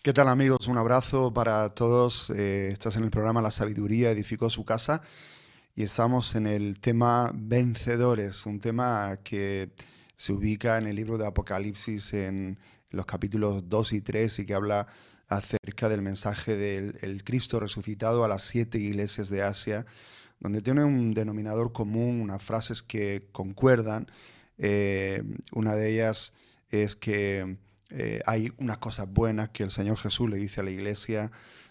¿Qué tal, amigos? Un abrazo para todos. Estás en el programa La Sabiduría Edificó su casa y estamos en el tema vencedores, un tema que se ubica en el libro de Apocalipsis en los capítulos 2 y 3 y que habla acerca del mensaje del el Cristo resucitado a las 7 iglesias de Asia, donde tiene un denominador común, unas frases que concuerdan. Eh, una de ellas es que hay unas cosas buenas que el Señor Jesús le dice a la iglesia.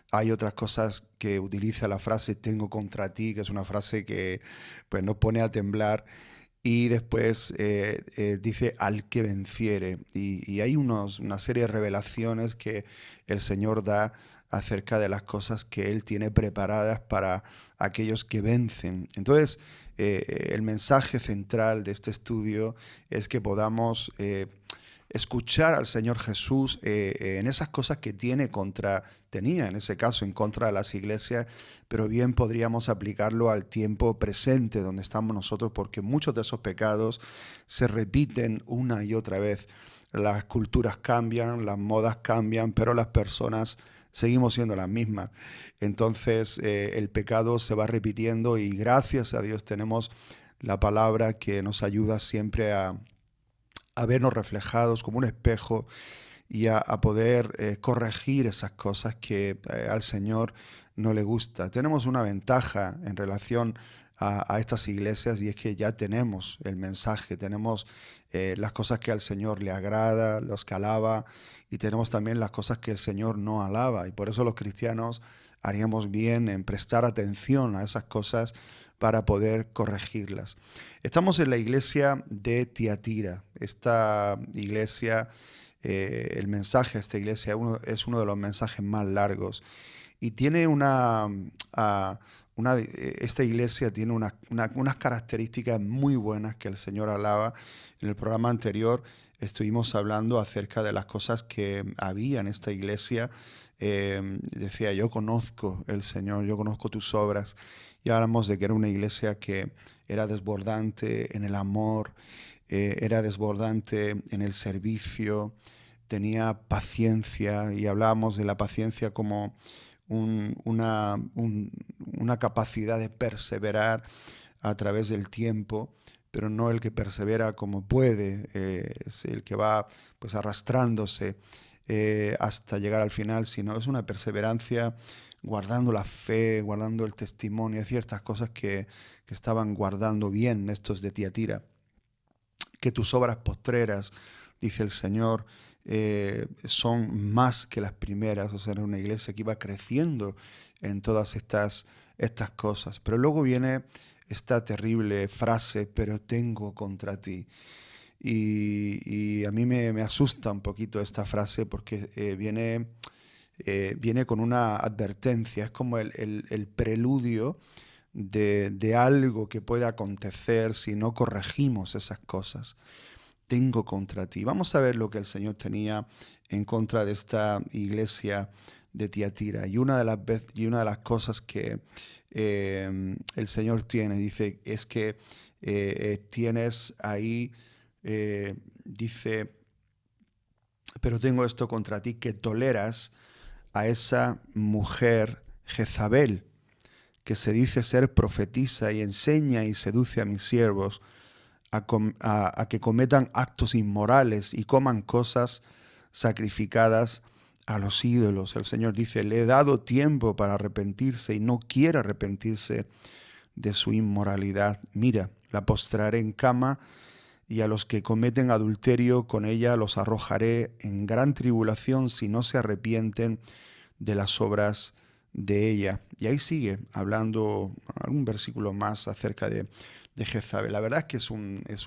Hay otras cosas que utiliza la frase tengo contra ti, que es una frase que pues, nos pone a temblar. Y después dice al que venciere. Y hay una serie de revelaciones que el Señor da acerca de las cosas que Él tiene preparadas para aquellos que vencen. Entonces, el mensaje central de este estudio es que podamos escuchar al Señor Jesús en esas cosas que tenía en ese caso en contra de las iglesias, pero bien podríamos aplicarlo al tiempo presente donde estamos nosotros, porque muchos de esos pecados se repiten una y otra vez. Las culturas cambian, las modas cambian, pero las personas seguimos siendo las mismas. Entonces el pecado se va repitiendo y gracias a Dios tenemos la palabra que nos ayuda siempre a vernos reflejados como un espejo y a poder corregir esas cosas que al Señor no le gusta. Tenemos una ventaja en relación a estas iglesias y es que ya tenemos el mensaje, tenemos las cosas que al Señor le agrada, los que alaba, y tenemos también las cosas que el Señor no alaba. Y por eso los cristianos haríamos bien en prestar atención a esas cosas para poder corregirlas. Estamos en la iglesia de Tiatira. Esta iglesia, el mensaje de esta iglesia es uno de los mensajes más largos y tiene esta iglesia tiene unas características muy buenas que el Señor alaba. En el programa anterior estuvimos hablando acerca de las cosas que había en esta iglesia. Decía, yo conozco el Señor, yo conozco tus obras. Y hablamos de que era una iglesia que era desbordante en el amor, era desbordante en el servicio, tenía paciencia y hablábamos de la paciencia como una capacidad de perseverar a través del tiempo, pero no el que persevera como puede, es el que va pues arrastrándose hasta llegar al final, sino es una perseverancia guardando la fe, guardando el testimonio, ciertas cosas que estaban guardando bien estos de Tiatira. Que tus obras postreras, dice el Señor, son más que las primeras. O sea, era una iglesia que iba creciendo en todas estas cosas. Pero luego viene esta terrible frase, pero tengo contra ti. Y a mí me asusta un poquito esta frase porque viene con una advertencia, es como el preludio de algo que pueda acontecer si no corregimos esas cosas. Tengo contra ti. Vamos a ver lo que el Señor tenía en contra de esta iglesia de Tiatira. Y una de las cosas que el Señor tiene, dice, es que tienes ahí, dice, pero tengo esto contra ti, que toleras a esa mujer Jezabel, que se dice ser profetisa y enseña y seduce a mis siervos a que cometan actos inmorales y coman cosas sacrificadas a los ídolos. El Señor dice, le he dado tiempo para arrepentirse y no quiere arrepentirse de su inmoralidad. Mira, la postraré en cama y a los que cometen adulterio con ella los arrojaré en gran tribulación si no se arrepienten de las obras de ella. Y ahí sigue hablando algún versículo más acerca de Jezabel. La verdad es que es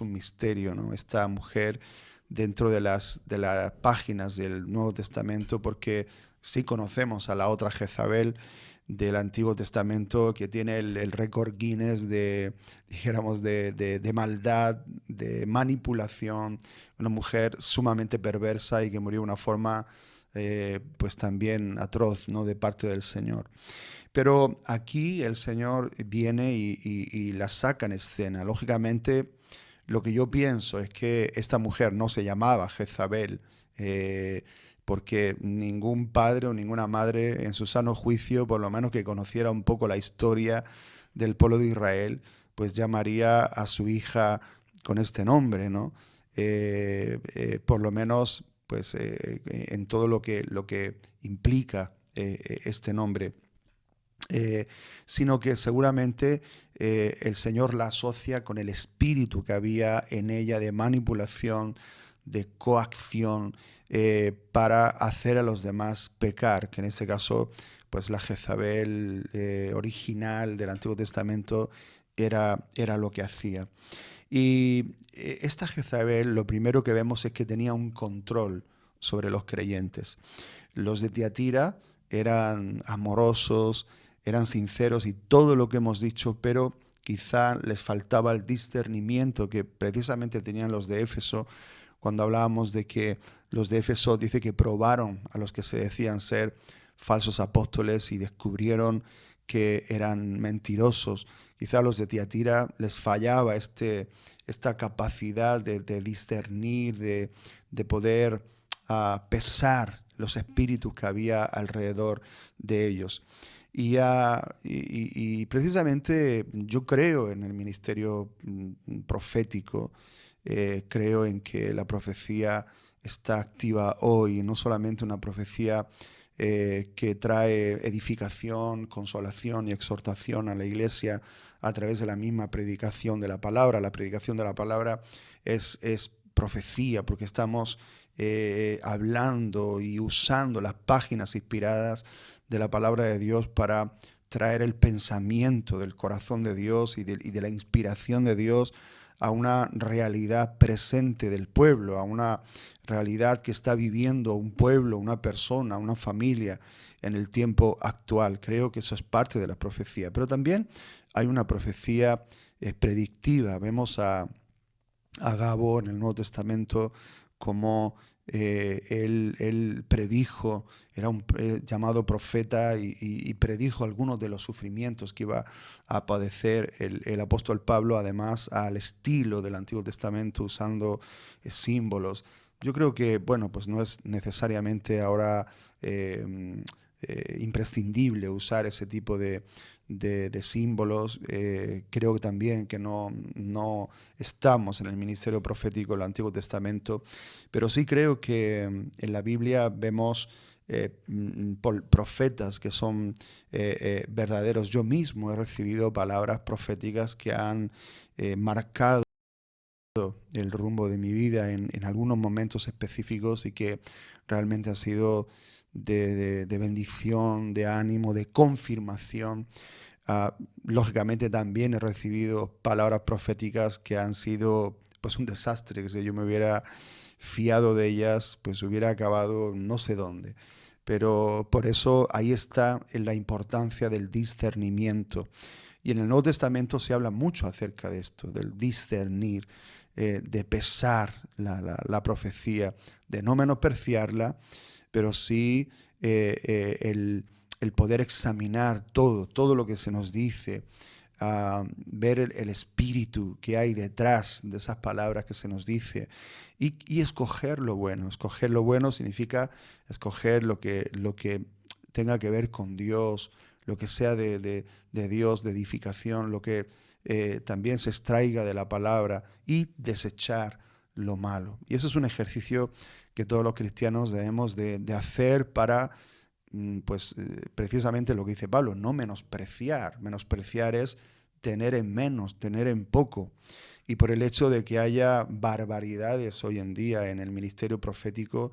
un misterio, ¿no? Esta mujer dentro de las páginas del Nuevo Testamento, porque sí conocemos a la otra Jezabel del Antiguo Testamento que tiene el récord Guinness dijéramos, de maldad, de manipulación, una mujer sumamente perversa y que murió de una forma pues también atroz, ¿no? De parte del Señor. Pero aquí el Señor viene y la saca en escena. Lógicamente, lo que yo pienso es que esta mujer no se llamaba Jezabel, porque ningún padre o ninguna madre en su sano juicio, por lo menos que conociera un poco la historia del pueblo de Israel, pues llamaría a su hija con este nombre, ¿no? Por lo menos pues, en todo lo que implica este nombre. Sino que seguramente el Señor la asocia con el espíritu que había en ella de manipulación, de coacción, para hacer a los demás pecar, que en este caso, pues la Jezabel original del Antiguo Testamento era lo que hacía. Y esta Jezabel, lo primero que vemos es que tenía un control sobre los creyentes. Los de Tiatira eran amorosos, eran sinceros y todo lo que hemos dicho, pero quizá les faltaba el discernimiento que precisamente tenían los de Éfeso, cuando hablábamos de que los de Éfeso dice que probaron a los que se decían ser falsos apóstoles y descubrieron que eran mentirosos. Quizá a los de Tiatira les fallaba esta capacidad de discernir, de poder pesar los espíritus que había alrededor de ellos. Y precisamente yo creo en el ministerio profético, creo en que la profecía está activa hoy, no solamente una profecía que trae edificación, consolación y exhortación a la iglesia a través de la misma predicación de la palabra. La predicación de la palabra es profecía, porque estamos hablando y usando las páginas inspiradas de la palabra de Dios para traer el pensamiento del corazón de Dios y de la inspiración de Dios a una realidad presente del pueblo, a una realidad que está viviendo un pueblo, una persona, una familia en el tiempo actual. Creo que eso es parte de la profecía. Pero también hay una profecía predictiva. Vemos a Agabo en el Nuevo Testamento como él predijo, era un llamado profeta y predijo algunos de los sufrimientos que iba a padecer el apóstol Pablo, además al estilo del Antiguo Testamento, usando símbolos. Yo creo que, bueno, pues no es necesariamente ahora imprescindible usar ese tipo de símbolos. Creo que también que no estamos en el ministerio profético del Antiguo Testamento, pero sí creo que en la Biblia vemos profetas que son verdaderos. Yo mismo he recibido palabras proféticas que han marcado el rumbo de mi vida en algunos momentos específicos y que realmente ha sido de bendición, de ánimo, de confirmación. Lógicamente también he recibido palabras proféticas que han sido pues un desastre, que si yo me hubiera fiado de ellas, pues hubiera acabado no sé dónde. Pero por eso ahí está la importancia del discernimiento. Y en el Nuevo Testamento se habla mucho acerca de esto, del discernir, de pesar la profecía, de no menospreciarla, pero sí el poder examinar todo lo que se nos dice, ver el espíritu que hay detrás de esas palabras que se nos dice y escoger lo bueno. Escoger lo bueno significa escoger lo que tenga que ver con Dios, lo que sea de Dios, de edificación, lo que también se extraiga de la palabra y desechar lo malo. Y eso es un ejercicio que todos los cristianos debemos de hacer para, pues, precisamente lo que dice Pablo, no menospreciar. Menospreciar es tener en menos, tener en poco. Y por el hecho de que haya barbaridades hoy en día en el ministerio profético,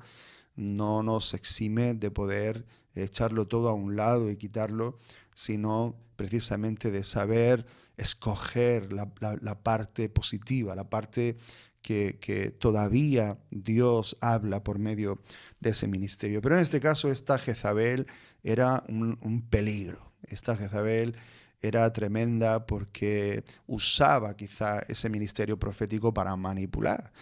no nos exime de poder echarlo todo a un lado y quitarlo, sino precisamente de saber escoger la parte positiva, la parte que todavía Dios habla por medio de ese ministerio. Pero en este caso esta Jezabel era un peligro. Esta Jezabel era tremenda porque usaba quizá ese ministerio profético para manipular.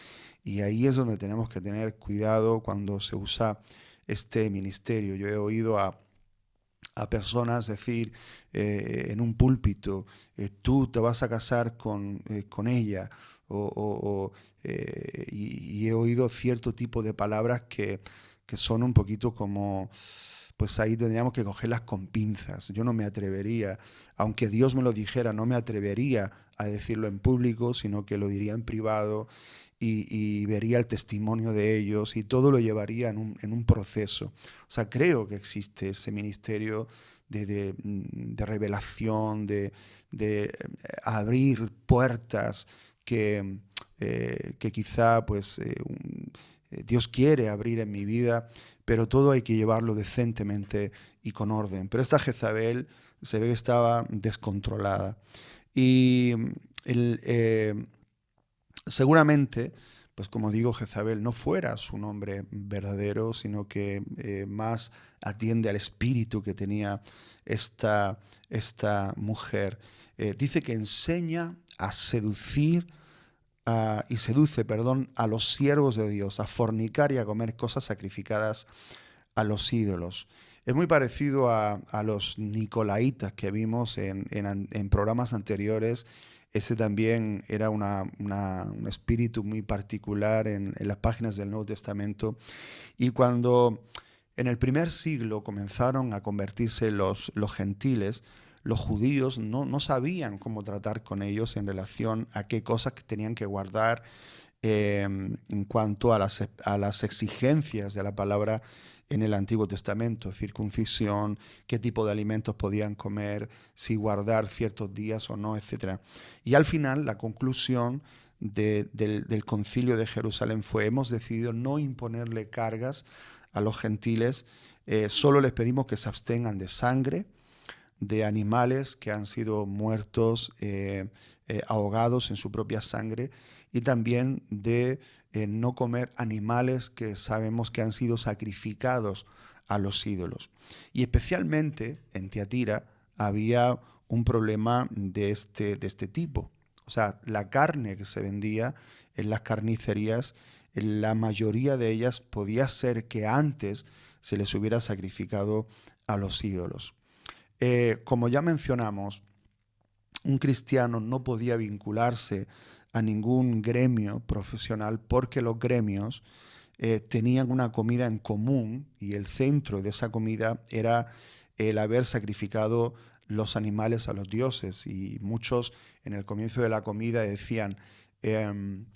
Y ahí es donde tenemos que tener cuidado cuando se usa este ministerio. Yo he oído a personas decir en un púlpito, tú te vas a casar con ella, y he oído cierto tipo de palabras que que son un poquito como, pues ahí tendríamos que cogerlas con pinzas. Yo no me atrevería, aunque Dios me lo dijera, no me atrevería a decirlo en público, sino que lo diría en privado y vería el testimonio de ellos y todo lo llevaría en un proceso. O sea, creo que existe ese ministerio de revelación, de abrir puertas que quizá pues Dios quiere abrir en mi vida, pero todo hay que llevarlo decentemente y con orden. Pero esta Jezabel se ve que estaba descontrolada. Y el, seguramente, pues como digo, Jezabel no fuera su nombre verdadero, sino que más atiende al espíritu que tenía esta mujer. Dice que enseña a seducir y seduce, perdón, a los siervos de Dios, a fornicar y a comer cosas sacrificadas a los ídolos. Es muy parecido a los nicolaitas que vimos en programas anteriores. Ese también era un espíritu muy particular en las páginas del Nuevo Testamento. Y cuando en el primer siglo comenzaron a convertirse los gentiles, los judíos no sabían cómo tratar con ellos en relación a qué cosas tenían que guardar en cuanto a las exigencias de la palabra en el Antiguo Testamento, circuncisión, qué tipo de alimentos podían comer, si guardar ciertos días o no, etc. Y al final la conclusión del concilio de Jerusalén fue: hemos decidido no imponerle cargas a los gentiles, solo les pedimos que se abstengan de sangre, de animales que han sido muertos, ahogados en su propia sangre, y también de no comer animales que sabemos que han sido sacrificados a los ídolos. Y especialmente en Tiatira había un problema de este tipo. O sea, la carne que se vendía en las carnicerías, la mayoría de ellas podía ser que antes se les hubiera sacrificado a los ídolos. Como ya mencionamos, un cristiano no podía vincularse a ningún gremio profesional porque los gremios tenían una comida en común y el centro de esa comida era el haber sacrificado los animales a los dioses. Y muchos en el comienzo de la comida decían en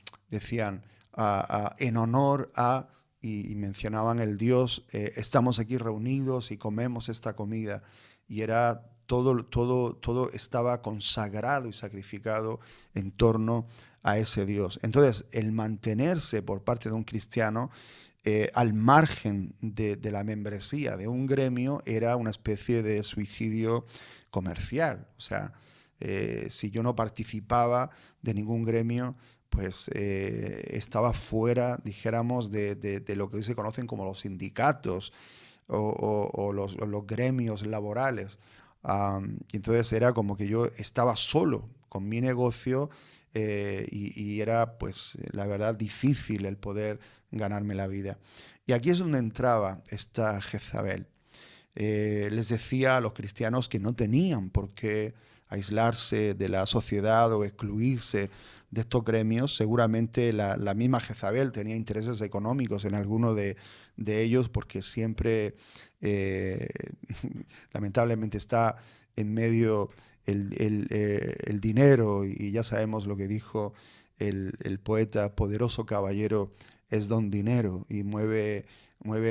honor a, y mencionaban el dios, estamos aquí reunidos y comemos esta comida. Y era todo estaba consagrado y sacrificado en torno a ese Dios. Entonces, el mantenerse por parte de un cristiano al margen de la membresía de un gremio era una especie de suicidio comercial. O sea, si yo no participaba de ningún gremio, pues estaba fuera, dijéramos, de lo que hoy se conocen como los sindicatos o los gremios laborales. Y entonces era como que yo estaba solo con mi negocio y era, pues, la verdad, difícil el poder ganarme la vida. Y aquí es donde entraba esta Jezabel. Les decía a los cristianos que no tenían por qué aislarse de la sociedad o excluirse de estos gremios. Seguramente la misma Jezabel tenía intereses económicos en alguno de ellos, porque siempre, lamentablemente, está en medio el dinero, y ya sabemos lo que dijo el poeta: poderoso caballero es don dinero, y mueve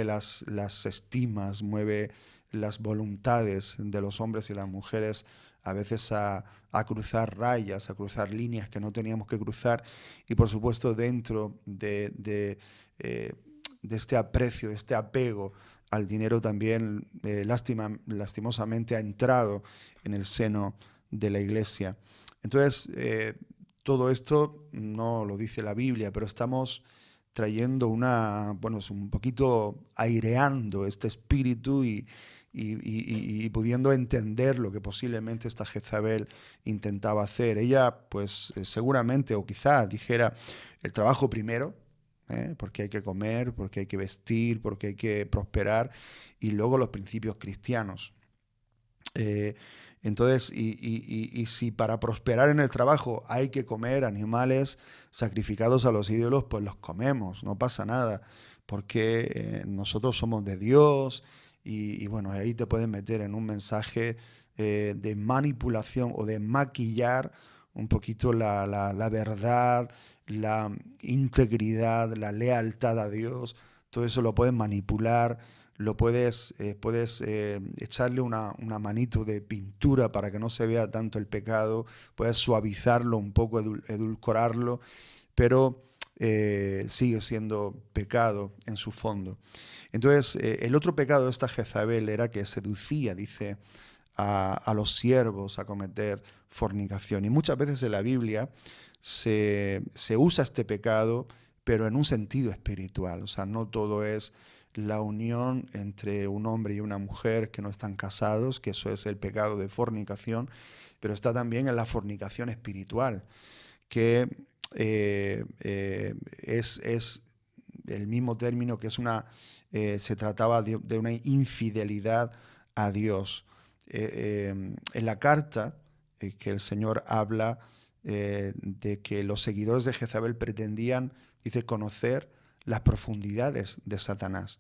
las estimas, mueve las voluntades de los hombres y las mujeres a veces a cruzar rayas, a cruzar líneas que no teníamos que cruzar. Y por supuesto, dentro de este aprecio, de este apego al dinero, también lastimosamente ha entrado en el seno de la iglesia. Entonces, todo esto no lo dice la Biblia, pero estamos trayendo un poquito aireando este espíritu y pudiendo entender lo que posiblemente esta Jezabel intentaba hacer. Ella, pues seguramente, o quizá dijera, el trabajo primero, porque hay que comer, porque hay que vestir, porque hay que prosperar, y luego los principios cristianos. Entonces, y si para prosperar en el trabajo hay que comer animales sacrificados a los ídolos, pues los comemos, no pasa nada. porque nosotros somos de Dios y bueno, ahí te puedes meter en un mensaje de manipulación o de maquillar un poquito la verdad, la integridad, la lealtad a Dios. Todo eso lo puedes manipular, puedes echarle una manito de pintura para que no se vea tanto el pecado, puedes suavizarlo un poco, edulcorarlo, pero sigue siendo pecado en su fondo. Entonces, el otro pecado de esta Jezabel era que seducía, dice, a los siervos a cometer fornicación. Y muchas veces en la Biblia se usa este pecado, pero en un sentido espiritual. O sea, no todo es la unión entre un hombre y una mujer que no están casados, que eso es el pecado de fornicación, pero está también en la fornicación espiritual, que es el mismo término, que se trataba de una infidelidad a Dios. En la carta que el Señor habla de que los seguidores de Jezabel pretendían, dice, conocer las profundidades de Satanás.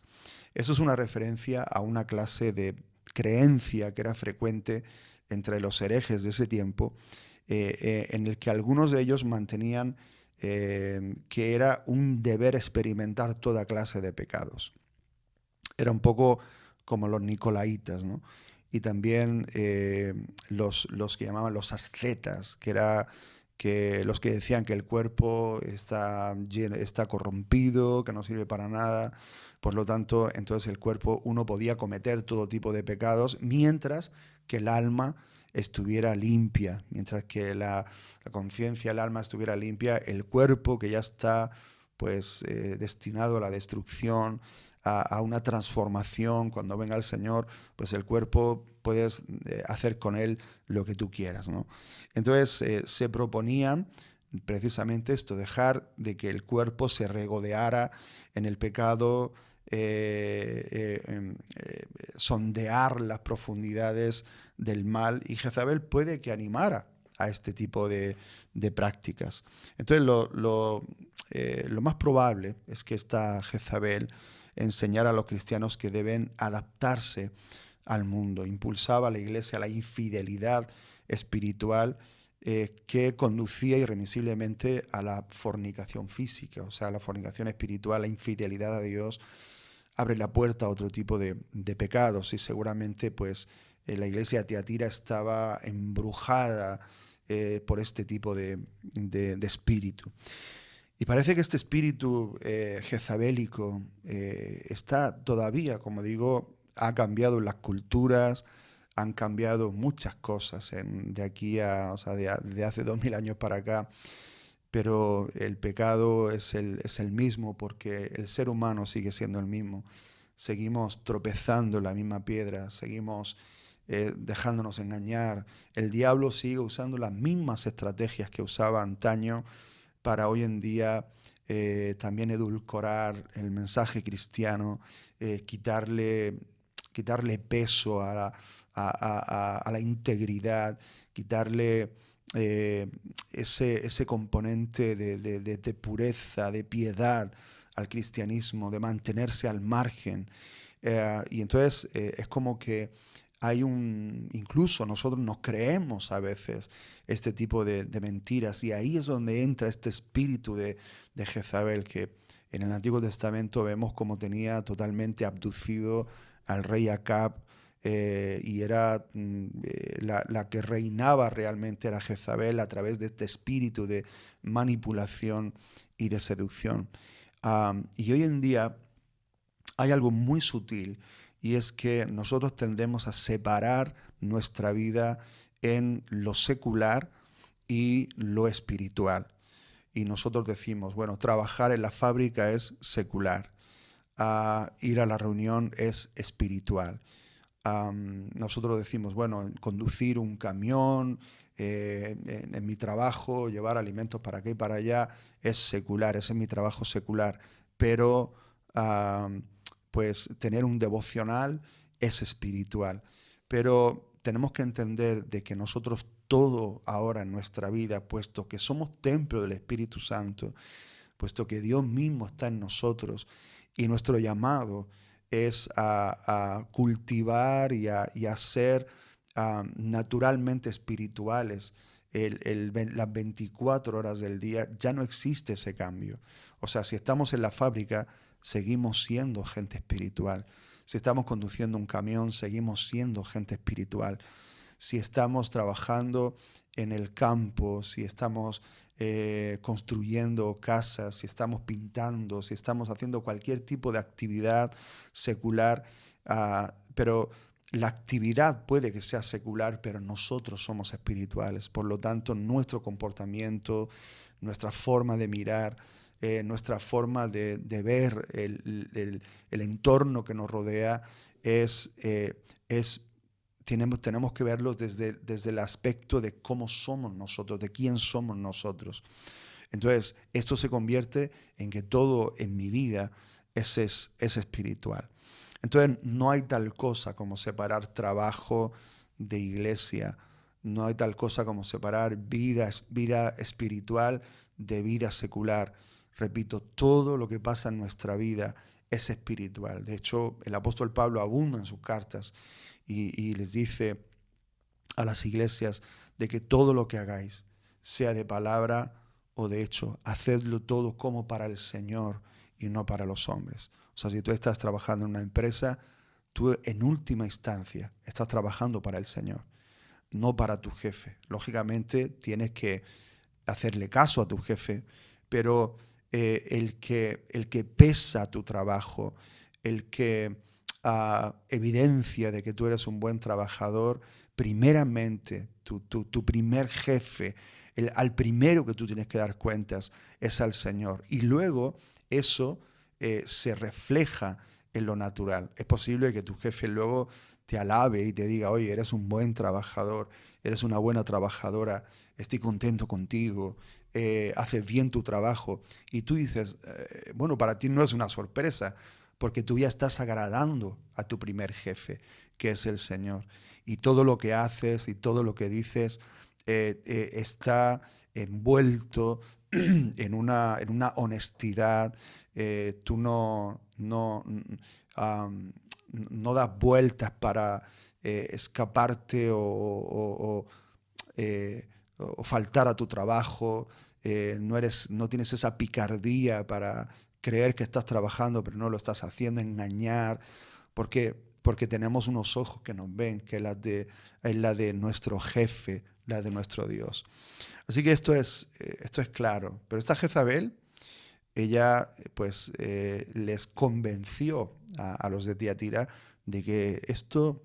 Eso es una referencia a una clase de creencia que era frecuente entre los herejes de ese tiempo, en el que algunos de ellos mantenían que era un deber experimentar toda clase de pecados. Era un poco como los nicolaitas, ¿no? Y también los que llamaban los ascetas, los que decían que el cuerpo está corrompido, que no sirve para nada. Por lo tanto, entonces el cuerpo, uno podía cometer todo tipo de pecados, mientras que el alma estuviera limpia, mientras que la conciencia, el alma estuviera limpia, el cuerpo, que ya está pues destinado a la destrucción, a una transformación, cuando venga el Señor, pues el cuerpo puedes hacer con él lo que tú quieras, ¿no? Entonces se proponían precisamente esto, dejar de que el cuerpo se regodeara en el pecado, sondear las profundidades del mal, y Jezabel puede que animara a este tipo de prácticas. Entonces lo más probable es que esta Jezabel enseñara a los cristianos que deben adaptarse al mundo, impulsaba a la iglesia a la infidelidad espiritual, que conducía irremisiblemente a la fornicación física, o sea, la fornicación espiritual, la infidelidad a Dios, abre la puerta a otro tipo de pecados, y seguramente pues la iglesia de Tiatira estaba embrujada por este tipo de espíritu. Y parece que este espíritu jezabélico está todavía, como digo, ha cambiado las culturas, han cambiado muchas cosas de aquí o sea, de hace 2000 años para acá, pero el pecado es el mismo, porque el ser humano sigue siendo el mismo. Seguimos tropezando en la misma piedra, seguimos dejándonos engañar. El diablo sigue usando las mismas estrategias que usaba antaño para hoy en día también edulcorar el mensaje cristiano, quitarle peso a la integridad, quitarle ese componente de pureza, de piedad al cristianismo, de mantenerse al margen. Y entonces es como que incluso nosotros nos creemos a veces este tipo de mentiras, y ahí es donde entra este espíritu de Jezabel, que en el Antiguo Testamento vemos como tenía totalmente abducido al rey Acab, y era la que reinaba realmente, era Jezabel, a través de este espíritu de manipulación y de seducción. Y hoy en día hay algo muy sutil, y es que nosotros tendemos a separar nuestra vida en lo secular y lo espiritual. Y nosotros decimos, bueno, trabajar en la fábrica es secular, ir a la reunión es espiritual. Nosotros decimos, bueno, conducir un camión, en mi trabajo, llevar alimentos para acá y para allá, es secular, ese es mi trabajo secular. Pero pues tener un devocional es espiritual. Pero tenemos que entender de que nosotros todo ahora en nuestra vida, puesto que somos templo del Espíritu Santo, puesto que Dios mismo está en nosotros, Y nuestro llamado es a cultivar y a ser naturalmente espirituales. Las 24 horas del día ya no existe ese cambio. O sea, si estamos en la fábrica, seguimos siendo gente espiritual. Si estamos conduciendo un camión, seguimos siendo gente espiritual. Si estamos trabajando en el campo, si estamos construyendo casas, si estamos pintando, si estamos haciendo cualquier tipo de actividad secular, pero la actividad puede que sea secular, pero nosotros somos espirituales. Por lo tanto, nuestro comportamiento, nuestra forma de mirar, nuestra forma de ver el entorno que nos rodea es tenemos que verlo desde el aspecto de cómo somos nosotros, de quién somos nosotros. Entonces, esto se convierte en que todo en mi vida es espiritual. Entonces, no hay tal cosa como separar trabajo de iglesia, no hay tal cosa como separar vida espiritual de vida secular. Repito, todo lo que pasa en nuestra vida es espiritual. De hecho, el apóstol Pablo abunda en sus cartas y les dice a las iglesias de que todo lo que hagáis, sea de palabra o de hecho, hacedlo todo como para el Señor y no para los hombres. O sea, si tú estás trabajando en una empresa, tú en última instancia estás trabajando para el Señor, no para tu jefe. Lógicamente tienes que hacerle caso a tu jefe, pero el que pesa tu trabajo, el que evidencia de que tú eres un buen trabajador, primeramente tu primer jefe, al primero que tú tienes que dar cuentas es al Señor. Y luego eso se refleja en lo natural. Es posible que tu jefe luego te alabe y te diga, oye, eres un buen trabajador, eres una buena trabajadora, estoy contento contigo, haces bien tu trabajo. Y tú dices, bueno, para ti no es una sorpresa, porque tú ya estás agradando a tu primer jefe, que es el Señor. Y todo lo que haces y todo lo que dices está envuelto en una honestidad. Tú no das vueltas para escaparte o faltar a tu trabajo. No tienes esa picardía para creer que estás trabajando pero no lo estás haciendo, engañar, porque tenemos unos ojos que nos ven, que es la de nuestro jefe, la de nuestro Dios. Así que esto es claro. Pero esta Jezabel, ella pues les convenció a los de Tiatira de que esto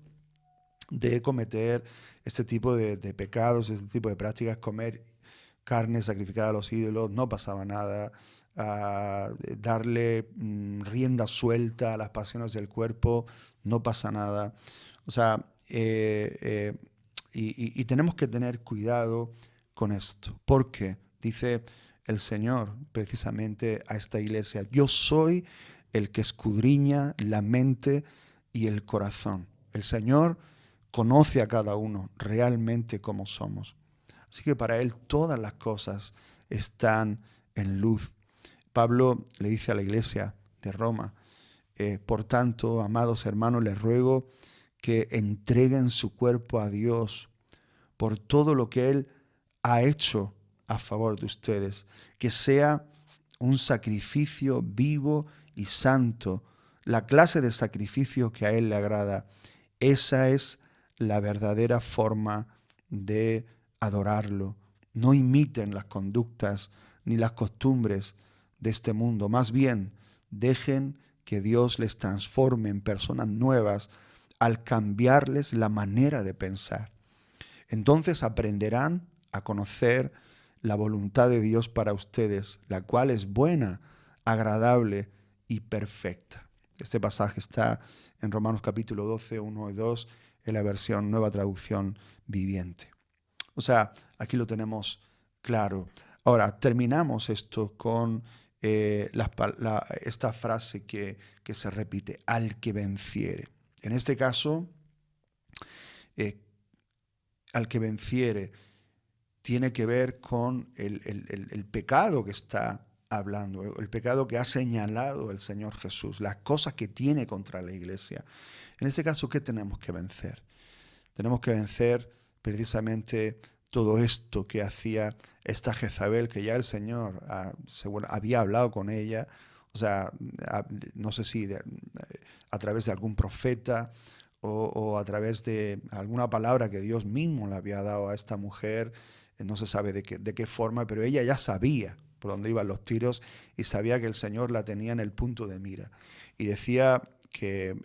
de cometer este tipo de pecados, este tipo de prácticas, comer carne sacrificada a los ídolos, no pasaba nada. Darle rienda suelta a las pasiones del cuerpo, no pasa nada. O sea, y tenemos que tener cuidado con esto, porque dice el Señor precisamente a esta iglesia, yo soy el que escudriña la mente y el corazón. El Señor conoce a cada uno realmente como somos. Así que para Él todas las cosas están en luz. Pablo le dice a la iglesia de Roma, por tanto, amados hermanos, les ruego que entreguen su cuerpo a Dios por todo lo que Él ha hecho a favor de ustedes, que sea un sacrificio vivo y santo, la clase de sacrificio que a Él le agrada. Esa es la verdadera forma de adorarlo. No imiten las conductas ni las costumbres de este mundo. Más bien, dejen que Dios les transforme en personas nuevas al cambiarles la manera de pensar. Entonces aprenderán a conocer la voluntad de Dios para ustedes, la cual es buena, agradable y perfecta. Este pasaje está en Romanos capítulo 12, 1 y 2, en la versión Nueva Traducción Viviente. O sea, aquí lo tenemos claro. Ahora, terminamos esto con esta frase que se repite, al que venciere. En este caso, al que venciere tiene que ver con el pecado que está hablando, el pecado que ha señalado el Señor Jesús, las cosas que tiene contra la iglesia. En ese caso, ¿qué tenemos que vencer? Tenemos que vencer precisamente todo esto que hacía esta Jezabel, que ya el Señor había hablado con ella, o sea, no sé si a través de algún profeta o a través de alguna palabra que Dios mismo le había dado a esta mujer, no se sabe de qué forma, pero ella ya sabía por dónde iban los tiros y sabía que el Señor la tenía en el punto de mira. Y decía que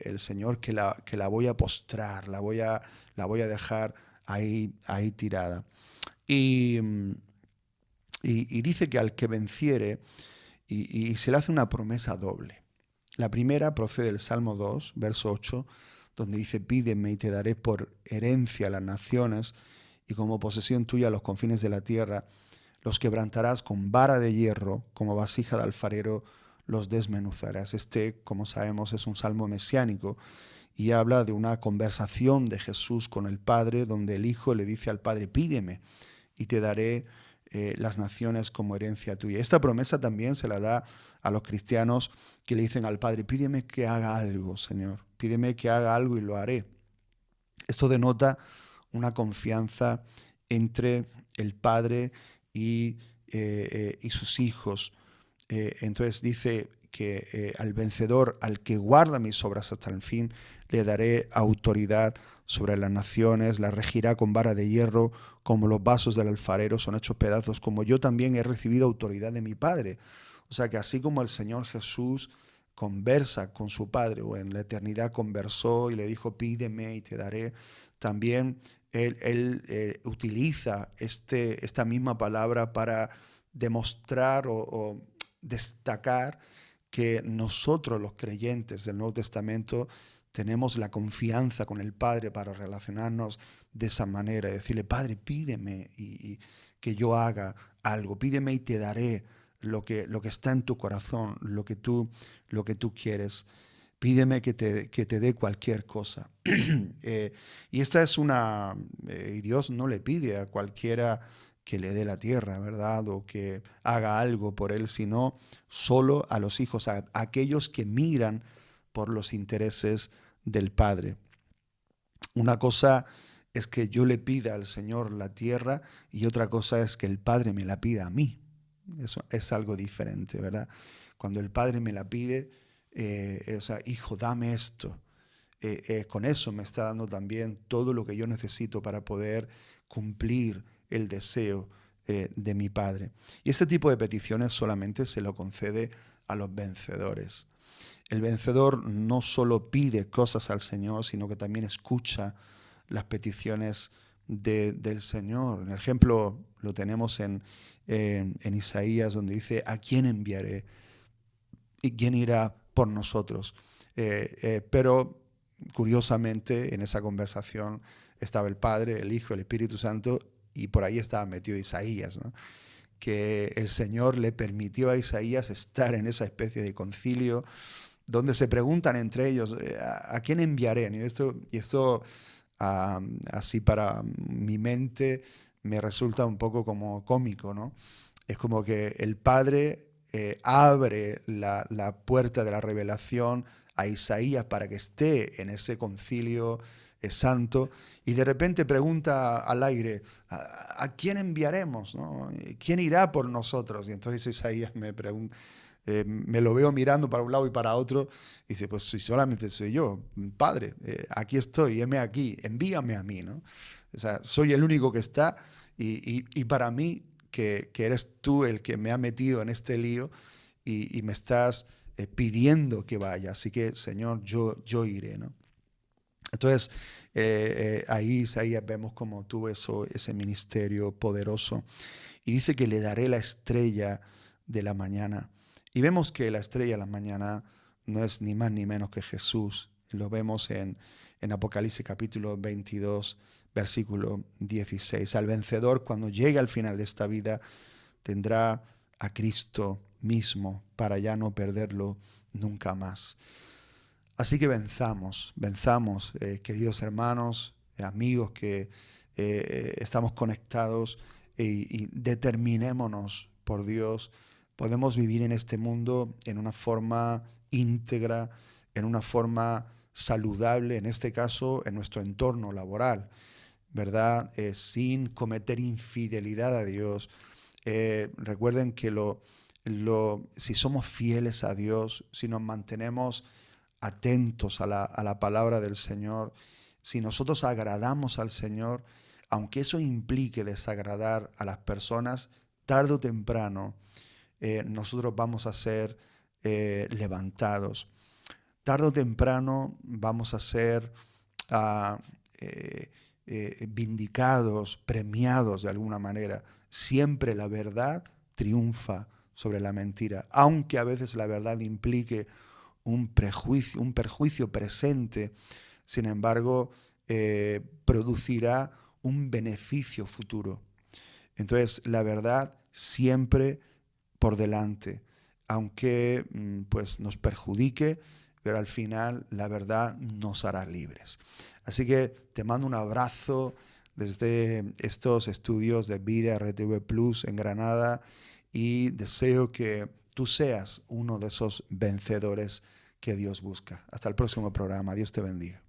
el Señor que la voy a postrar, la voy a dejar ahí tirada. Y dice que al que venciere, y se le hace una promesa doble. La primera procede del Salmo 2, verso 8, donde dice: pídeme y te daré por herencia a las naciones y como posesión tuya los confines de la tierra. Los quebrantarás con vara de hierro, como vasija de alfarero los desmenuzarás. Este, como sabemos, es un salmo mesiánico y habla de una conversación de Jesús con el Padre, donde el Hijo le dice al Padre: pídeme y te daré las naciones como herencia tuya. Esta promesa también se la da a los cristianos que le dicen al Padre: pídeme que haga algo, Señor, pídeme que haga algo y lo haré. Esto denota una confianza entre el Padre y sus hijos. Entonces dice que al vencedor, al que guarda mis obras hasta el fin, le daré autoridad sobre las naciones, la regirá con vara de hierro, como los vasos del alfarero son hechos pedazos, como yo también he recibido autoridad de mi Padre. O sea que así como el Señor Jesús conversa con su Padre, o en la eternidad conversó y le dijo: pídeme y te daré, también él utiliza esta misma palabra para demostrar o destacar que nosotros los creyentes del Nuevo Testamento tenemos la confianza con el Padre para relacionarnos de esa manera, decirle: Padre, pídeme y que yo haga algo, pídeme y te daré lo que está en tu corazón, lo que tú quieres. Pídeme que te dé cualquier cosa. Y esta es y Dios no le pide a cualquiera que le dé la tierra, ¿verdad? O que haga algo por él, sino solo a los hijos, a aquellos que miran por los intereses del Padre. Una cosa es que yo le pida al Señor la tierra y otra cosa es que el Padre me la pida a mí. Eso es algo diferente, ¿verdad? Cuando el Padre me la pide, o sea, hijo, dame esto. Con eso me está dando también todo lo que yo necesito para poder cumplir el deseo de mi Padre. Y este tipo de peticiones solamente se lo concede a los vencedores. El vencedor no solo pide cosas al Señor, sino que también escucha las peticiones del Señor. El ejemplo lo tenemos en Isaías, donde dice: ¿a quién enviaré? ¿Y quién irá por nosotros? Pero curiosamente en esa conversación estaba el Padre, el Hijo, el Espíritu Santo, y por ahí estaba metido Isaías, ¿no? Que el Señor le permitió a Isaías estar en esa especie de concilio donde se preguntan entre ellos: ¿a quién enviaré? Y esto así para mi mente me resulta un poco como cómico, ¿no? Es como que el Padre abre la puerta de la revelación a Isaías para que esté en ese concilio santo, y de repente pregunta al aire: ¿a quién enviaremos? ¿No? ¿Quién irá por nosotros? Y entonces Isaías me lo veo mirando para un lado y para otro, y dice: pues si solamente soy yo, Padre, aquí estoy, heme aquí, envíame a mí, ¿no? O sea, soy el único que está, y para mí, que eres tú el que me ha metido en este lío y me estás pidiendo que vaya, así que Señor, yo iré, ¿no? Entonces, ahí Isaías vemos como tuvo ese ministerio poderoso, y dice que le daré la estrella de la mañana. Y vemos que la estrella de la mañana no es ni más ni menos que Jesús. Lo vemos en Apocalipsis capítulo 22, versículo 16. Al vencedor, cuando llegue al final de esta vida, tendrá a Cristo mismo para ya no perderlo nunca más. Así que venzamos, queridos hermanos, amigos que estamos conectados, y determinémonos por Dios podemos vivir en este mundo en una forma íntegra, en una forma saludable, en este caso en nuestro entorno laboral, ¿verdad? Sin cometer infidelidad a Dios. Recuerden que si somos fieles a Dios, si nos mantenemos atentos a la palabra del Señor, si nosotros agradamos al Señor, aunque eso implique desagradar a las personas, tarde o temprano nosotros vamos a ser levantados. Tarde o temprano vamos a ser ah, eh, vindicados, premiados de alguna manera. Siempre la verdad triunfa sobre la mentira, aunque a veces la verdad implique un perjuicio presente, sin embargo, producirá un beneficio futuro. Entonces, la verdad siempre por delante, aunque pues nos perjudique, pero al final la verdad nos hará libres. Así que te mando un abrazo desde estos estudios de Vida RTV Plus en Granada y deseo que tú seas uno de esos vencedores que Dios busca. Hasta el próximo programa. Dios te bendiga.